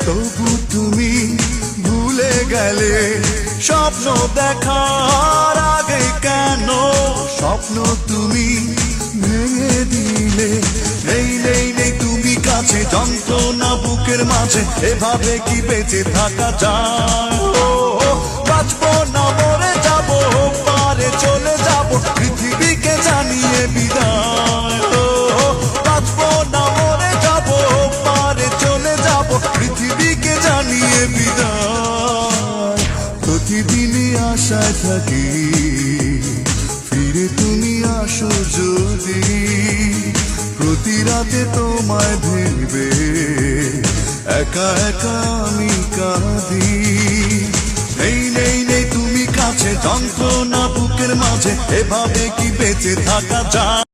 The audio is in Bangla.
তবু তুমি ভুলে গেলে স্বপ্ন দেখার আগে কেন স্বপ্ন তুমি ভেঙে দিলে। নেই নেই নেই তুমি কাছে, যন্ত্রণা বুকের মাঝে, এভাবে কি বেঁচে থাকা যায়? ও বাঁচবো না মরে যাবো, পারে চলে যাবো, পৃথিবীকে জানিয়ে বিদায়। ও বাঁচবো না মরে যাবো, পারে চলে যাবো, পৃথিবীকে জানিয়ে বিদায়। প্রতিদিনই আশায় থাকি ফিরে তুমি আসো যদি, প্রতি রাতে তোমায় ভেবে একা একা আমি কাঁদি। নেই নেই নেই তুমি কাছে, যন্ত্রণা বুকের মাঝে, এভাবে কি বেঁচে থাকা যায়?